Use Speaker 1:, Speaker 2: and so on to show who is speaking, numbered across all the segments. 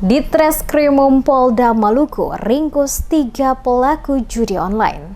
Speaker 1: Ditreskrimum Polda Maluku ringkus 3 pelaku judi online.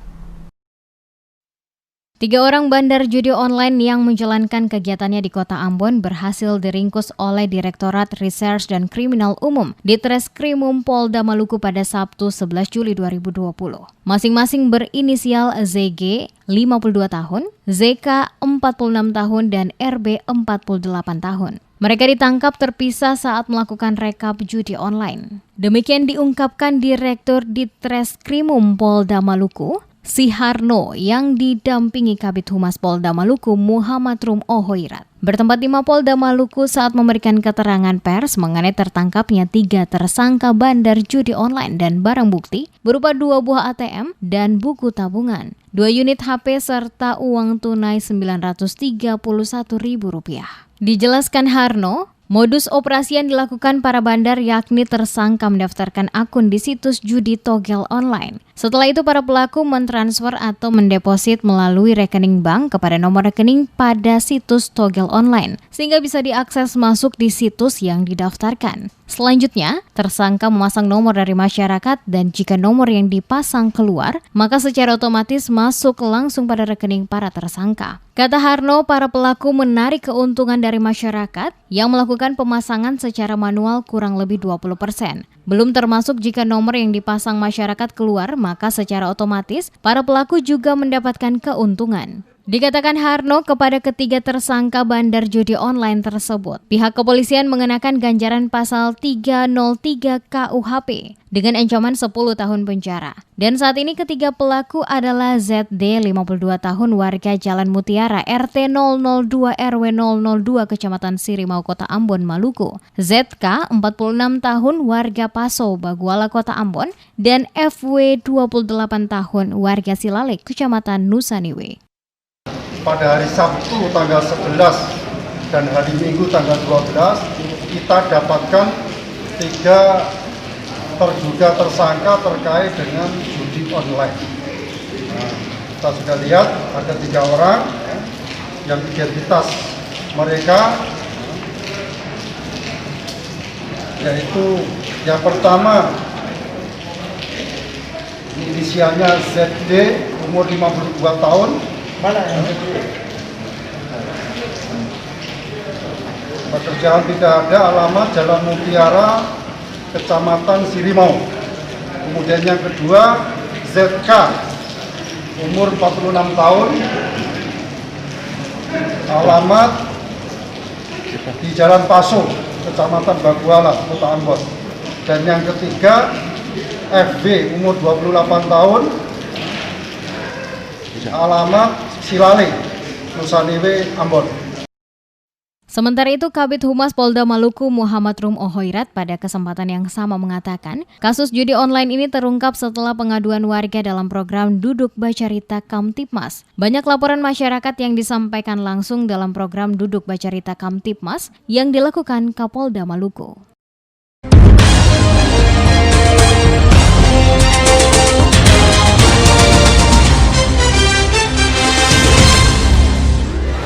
Speaker 1: 3 orang bandar judi online yang menjalankan kegiatannya di Kota Ambon berhasil diringkus oleh Direktorat Reserse dan Kriminal Umum Ditreskrimum Polda Maluku pada Sabtu 11 Juli 2020. Masing-masing berinisial ZG 52 tahun, ZK 46 tahun, dan RB 48 tahun. Mereka ditangkap terpisah saat melakukan rekap judi online. Demikian diungkapkan Direktur Ditreskrimum Polda Maluku, Siharno, yang didampingi Kabid Humas Polda Maluku Muhammad Rum Ohoirat. Bertempat di Mapolda Maluku saat memberikan keterangan pers mengenai tertangkapnya 3 tersangka bandar judi online dan barang bukti berupa 2 buah ATM dan buku tabungan, 2 unit HP serta uang tunai Rp931.000. Dijelaskan Harno, modus operasi yang dilakukan para bandar yakni tersangka mendaftarkan akun di situs judi togel online. Setelah itu para pelaku mentransfer atau mendeposit melalui rekening bank kepada nomor rekening pada situs togel online sehingga bisa diakses masuk di situs yang didaftarkan. Selanjutnya, tersangka memasang nomor dari masyarakat dan jika nomor yang dipasang keluar, maka secara otomatis masuk langsung pada rekening para tersangka. Kata Harno, para pelaku menarik keuntungan dari masyarakat yang melakukan pemasangan secara manual kurang lebih 20%. Belum termasuk jika nomor yang dipasang masyarakat keluar, maka secara otomatis para pelaku juga mendapatkan keuntungan. Dikatakan Harno kepada ketiga tersangka bandar judi online tersebut, pihak kepolisian mengenakan ganjaran pasal 303 KUHP dengan ancaman 10 tahun penjara. Dan saat ini ketiga pelaku adalah ZD 52 tahun warga Jalan Mutiara RT 002 RW 002 Kecamatan Sirimau Kota Ambon, Maluku, ZK 46 tahun warga Paso Baguala Kota Ambon, dan FW 28 tahun warga Silalek Kecamatan Nusaniwe.
Speaker 2: Pada hari Sabtu tanggal 11 dan hari Minggu tanggal 12 kita dapatkan 3 terduga tersangka terkait dengan judi online. Kita sudah lihat ada 3 orang yang identitas mereka yaitu yang pertama inisialnya ZD umur 52 tahun. Pekerjaan tidak ada, alamat Jalan Mutiara, Kecamatan Sirimau. Kemudian yang kedua ZK, umur 46 tahun, alamat di Jalan Paso, Kecamatan Baguala, Kota Ambon. Dan yang ketiga FB, umur 28 tahun, alamat Silalek, Nusaniwe, Ambon.
Speaker 1: Sementara itu, Kabid Humas Polda Maluku Muhammad Rum Ohoirat pada kesempatan yang sama mengatakan, kasus judi online ini terungkap setelah pengaduan warga dalam program Duduk Bacarita Kamtipmas. Banyak laporan masyarakat yang disampaikan langsung dalam program Duduk Bacarita Kamtipmas yang dilakukan Kapolda Maluku.